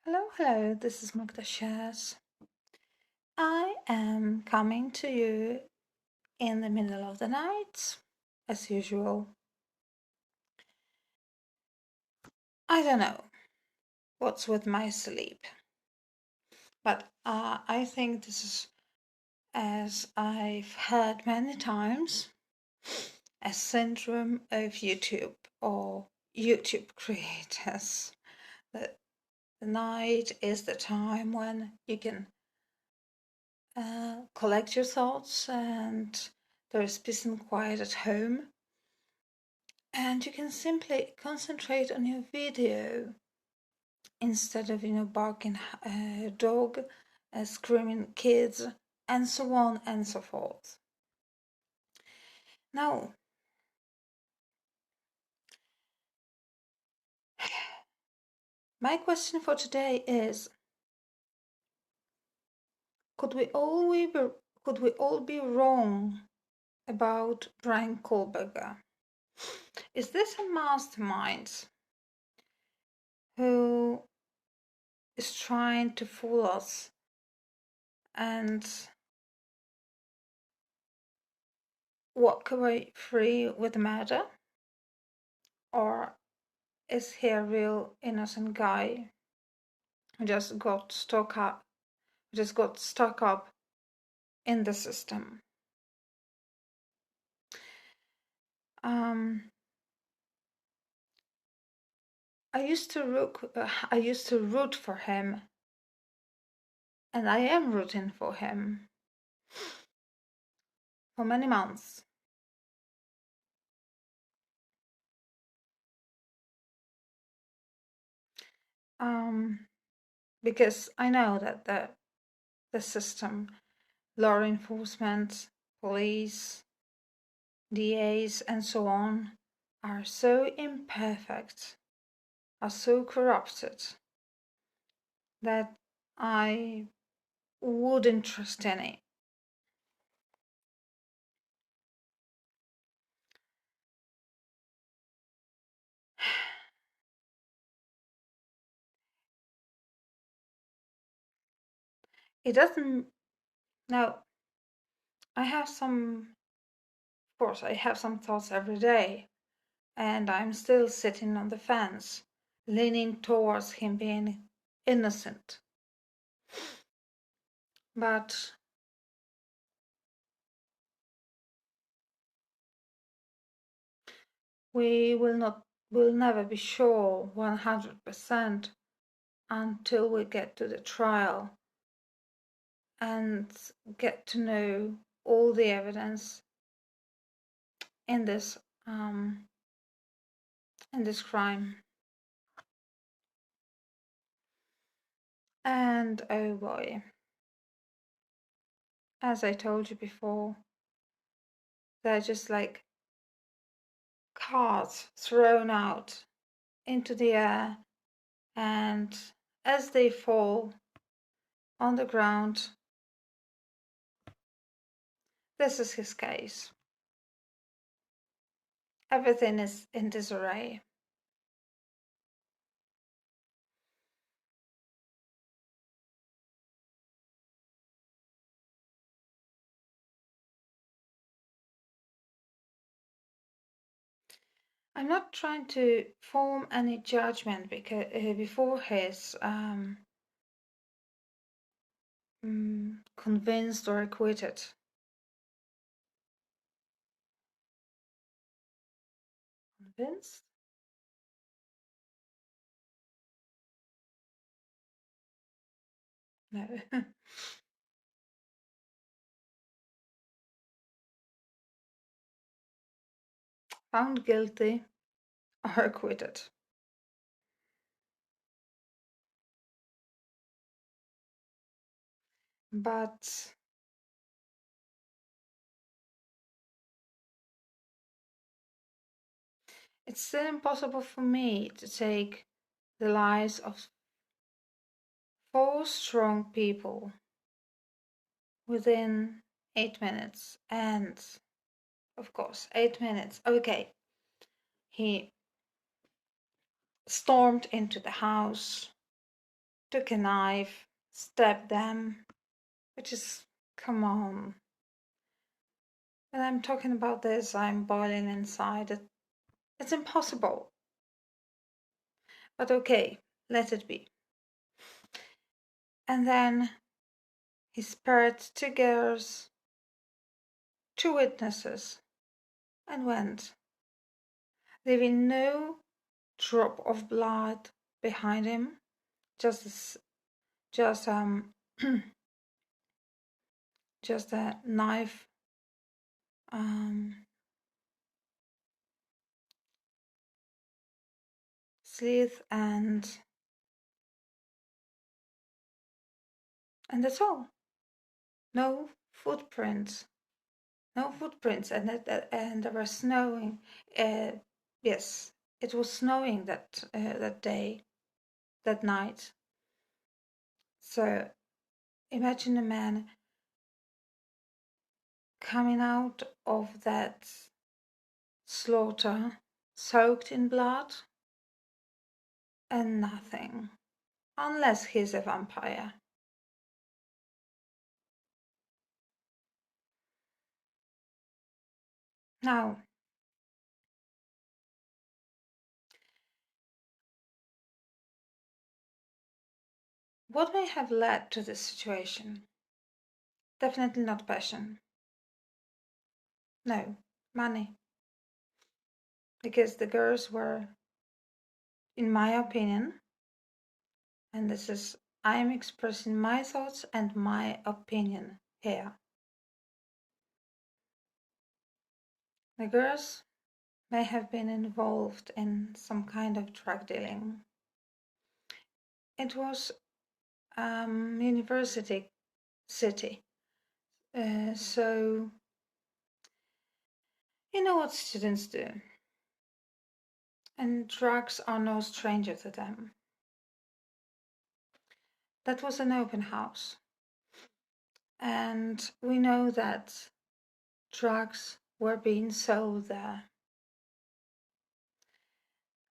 Hello, this is Mukta Shaz. I am coming to you in the middle of the night, as usual. I don't know what's with my sleep, but I think this is, as I've heard many times, a syndrome of YouTube or YouTube creators. That the night is the time when you can collect your thoughts and there is peace and quiet at home. And you can simply concentrate on your video instead of, barking a dog, screaming kids, and so on and so forth. Now, my question for today is, could we all be wrong about Brian Kohlberger? Is this a mastermind who is trying to fool us and walk away free with murder? Or is he a real innocent guy who just got stuck up in the system? I used to root for him, and I am rooting for him for many months. Because I know that the system, law enforcement, police, DAs, and so on, are so imperfect, are so corrupted, that I wouldn't trust any. It doesn't. Now, I have some, of course, I have some thoughts every day, and I'm still sitting on the fence, leaning towards him being innocent. But we'll never be sure 100% until we get to the trial and get to know all the evidence in this crime. And oh boy, as I told you before, they're just like cards thrown out into the air, and as they fall on the ground, this is his case. Everything is in disarray. I'm not trying to form any judgment because before his convinced or acquitted. Convinced? No. Found guilty or acquitted. But it's still impossible for me to take the lives of 4 strong people within 8 minutes. And of course, 8 minutes. Okay. He stormed into the house, took a knife, stabbed them, which is, come on. When I'm talking about this, I'm boiling inside. It's impossible. But okay, let it be. And then he spared two girls, two witnesses, and went, leaving no drop of blood behind him, just just just a knife sleeve and that's all. No footprints, no footprints, and there was snowing. Yes, it was snowing that day, that night. So imagine a man coming out of that slaughter, soaked in blood, and nothing, unless he's a vampire. Now, what may have led to this situation? Definitely not passion. No, money. Because the girls were, in my opinion, and this is, I am expressing my thoughts and my opinion here. The girls may have been involved in some kind of drug dealing. It was university city, so you know what students do, and drugs are no stranger to them. That was an open house, and we know that drugs were being sold there.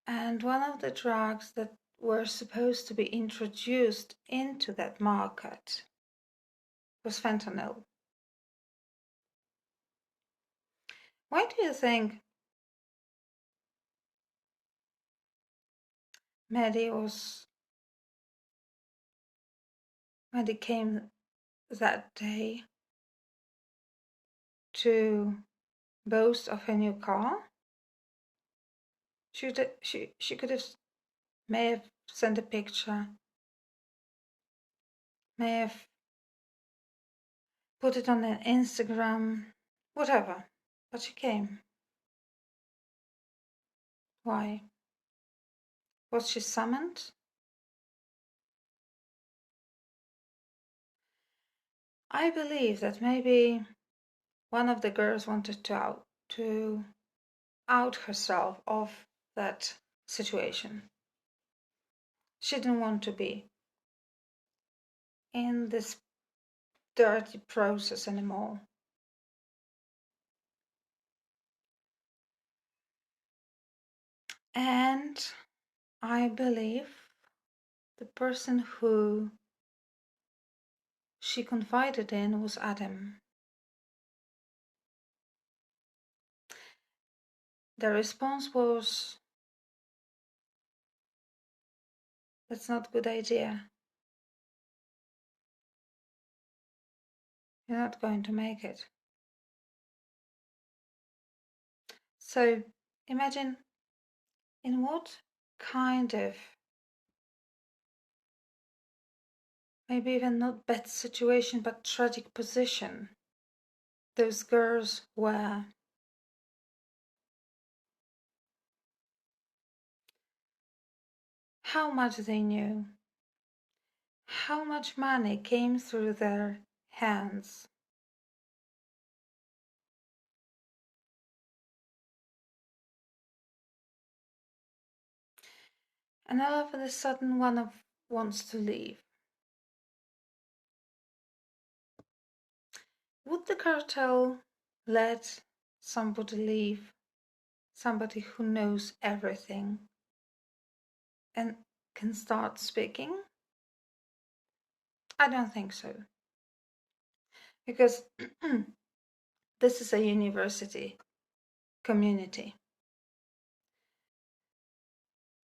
And one of the drugs that were supposed to be introduced into that market was fentanyl. Why do you think Maddie came that day to boast of her new car? She could have, may have sent a picture, may have put it on an Instagram, whatever. But she came. Why? Was she summoned? I believe that maybe one of the girls wanted to out herself of that situation. She didn't want to be in this dirty process anymore. And I believe the person who she confided in was Adam. The response was, that's not a good idea. You're not going to make it. So imagine in what kind of, maybe even not bad situation, but tragic position those girls were. How much they knew, how much money came through their hands. And all of a sudden, one of wants to leave. Would the cartel let somebody leave? Somebody who knows everything and can start speaking? I don't think so. Because this is a university community.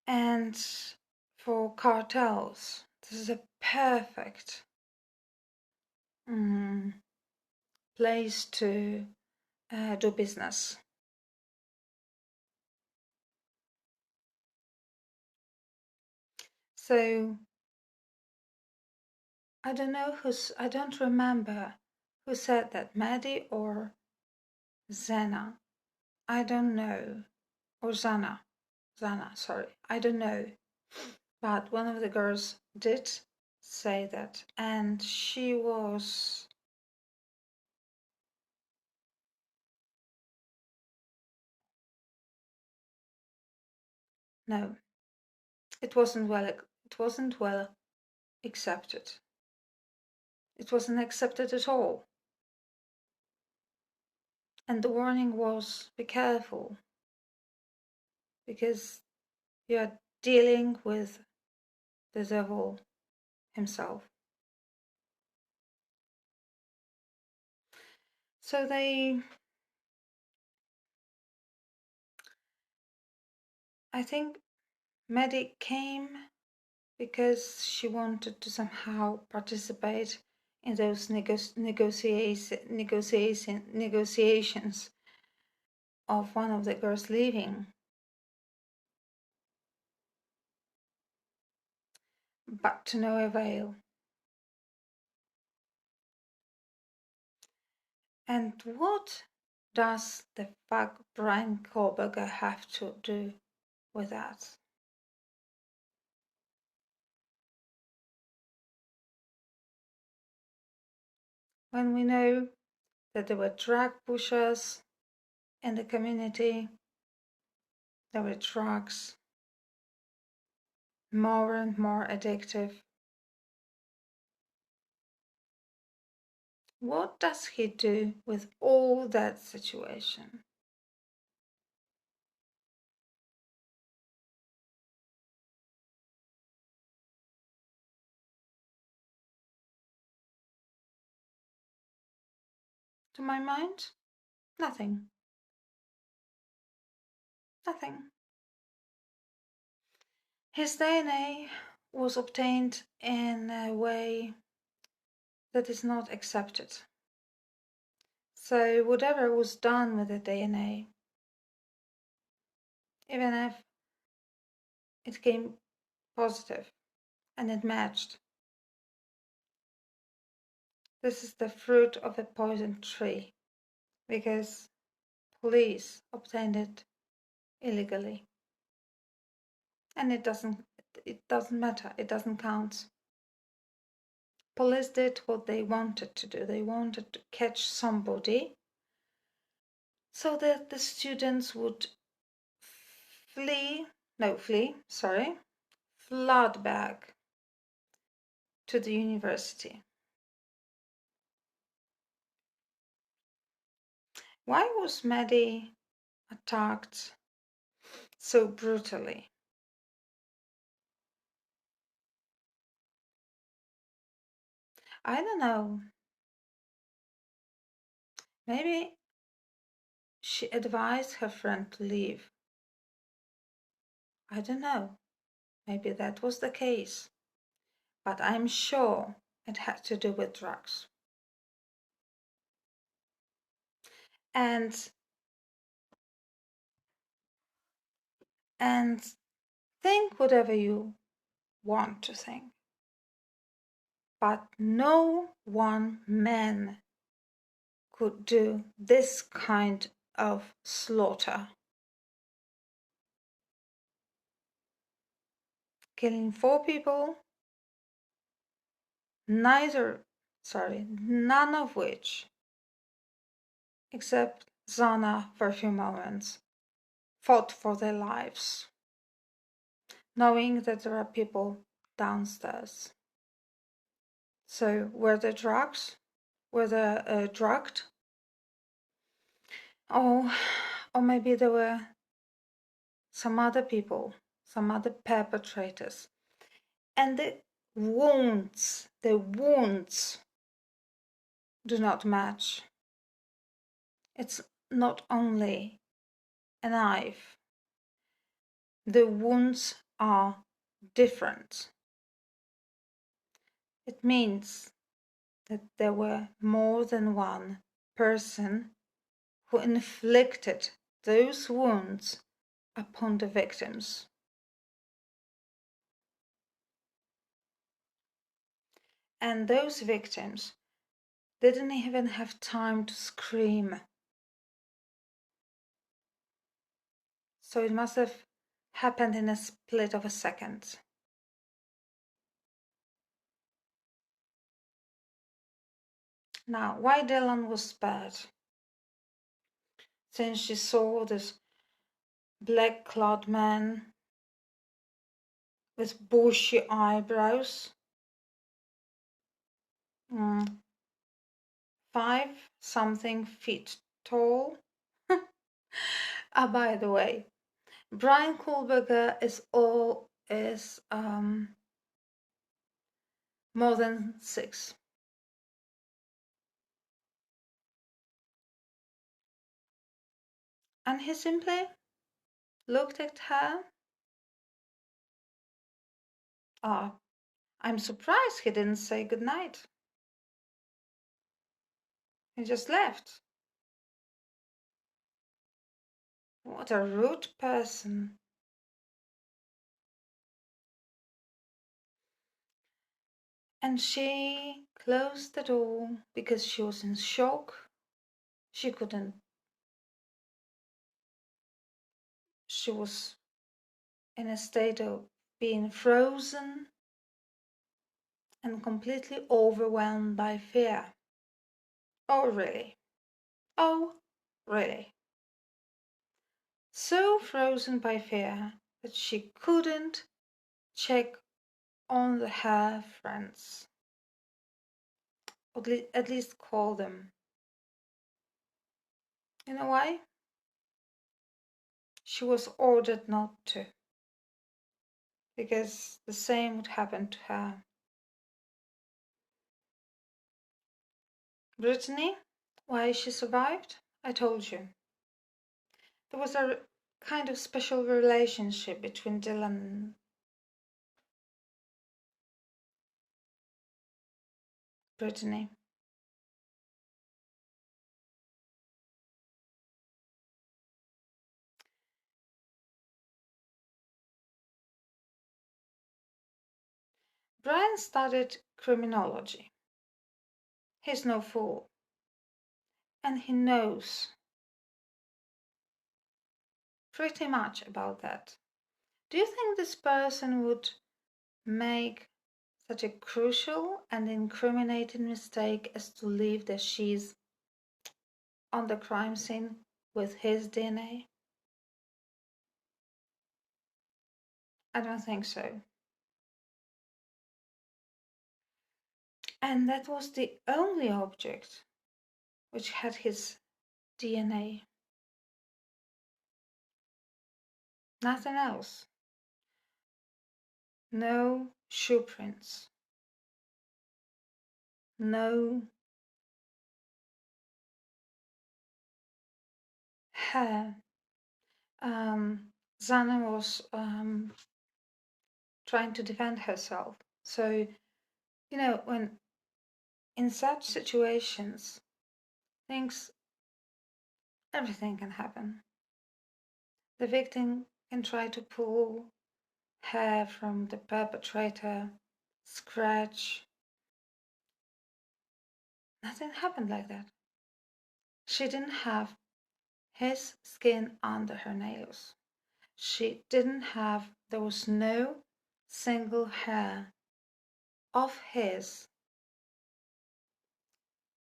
And for cartels, this is a perfect place to do business. So I don't remember who said that, Maddie or Zena. I don't know. Or Zana. Zana, sorry. I don't know. But one of the girls did say that. And she was. No, it wasn't well accepted. It wasn't accepted at all. And the warning was, be careful, because you are dealing with the devil himself. So I think Maddie came because she wanted to somehow participate in those negotiations of one of the girls leaving. But to no avail. And what does the fuck Brian Kohlberger have to do with that? When we know that there were drug pushers in the community, there were drugs, more and more addictive. What does he do with all that situation? To my mind, nothing. Nothing. His DNA was obtained in a way that is not accepted. So whatever was done with the DNA, even if it came positive and it matched, this is the fruit of a poison tree, because police obtained it illegally. And it doesn't matter, it doesn't count. Police did what they wanted to do. They wanted to catch somebody so that the students would flood back to the university. Why was Maddie attacked so brutally? I don't know. Maybe she advised her friend to leave. I don't know. Maybe that was the case. But I'm sure it had to do with drugs. And think whatever you want to think. But no one man could do this kind of slaughter. Killing 4 people, none of which, except Zana for a few moments, fought for their lives, knowing that there are people downstairs. So were they drugs? Were they drugged? Oh, or maybe there were some other people, some other perpetrators. And the wounds the wounds do not match. It's not only a knife. The wounds are different. It means that there were more than one person who inflicted those wounds upon the victims. And those victims didn't even have time to scream. So it must have happened in a split of a second. Now, why Dylan was spared? Since she saw this black-clad man with bushy eyebrows, 5-something feet tall. By the way, Brian Kohlberger is more than 6. And he simply looked at her. I'm surprised he didn't say goodnight. He just left. What a rude person. And she closed the door because she was in shock. She was in a state of being frozen and completely overwhelmed by fear. Oh, really? Oh, really? So frozen by fear that she couldn't check on her friends, or at least call them. You know why? She was ordered not to, because the same would happen to her. Brittany, why she survived? I told you. There was a kind of special relationship between Dylan and Brittany. Brian studied criminology. He's no fool. And he knows pretty much about that. Do you think this person would make such a crucial and incriminating mistake as to leave the sheath on the crime scene with his DNA? I don't think so. And that was the only object which had his DNA. Nothing else. No shoe prints. No hair. Zana was trying to defend herself. So, when in such situations, everything can happen. The victim can try to pull hair from the perpetrator, scratch. Nothing happened like that. She didn't have his skin under her nails. There was no single hair of his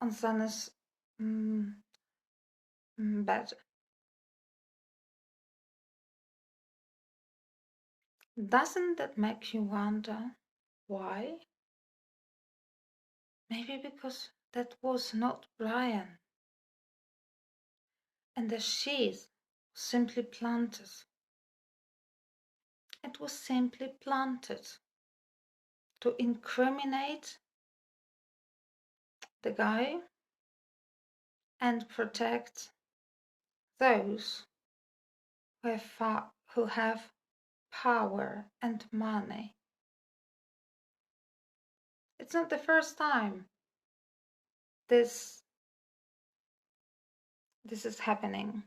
on Zana's bed. Doesn't that make you wonder why? Maybe because that was not Brian. And the sheath was simply planted. It was simply planted to incriminate the guy and protect those who have power and money. It's not the first time this is happening.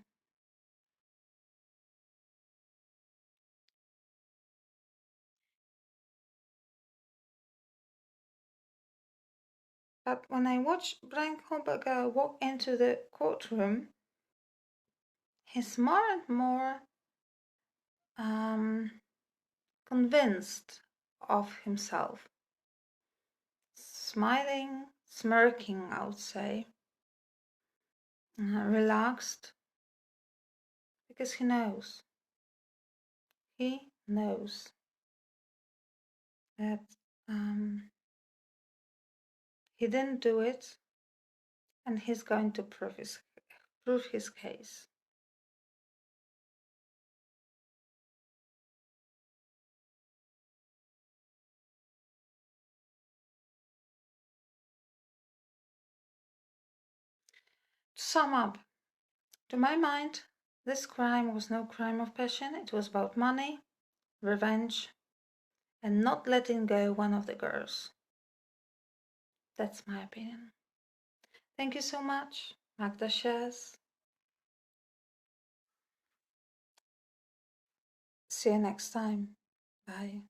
But when I watched Brian Kohlberger walk into the courtroom, he's more and more convinced of himself. Smiling, smirking, I would say. Relaxed, because he knows. He knows that he didn't do it, and he's going to prove his case. To sum up, to my mind, this crime was no crime of passion. It was about money, revenge, and not letting go one of the girls. That's my opinion. Thank you so much, Magda shares. See you next time. Bye.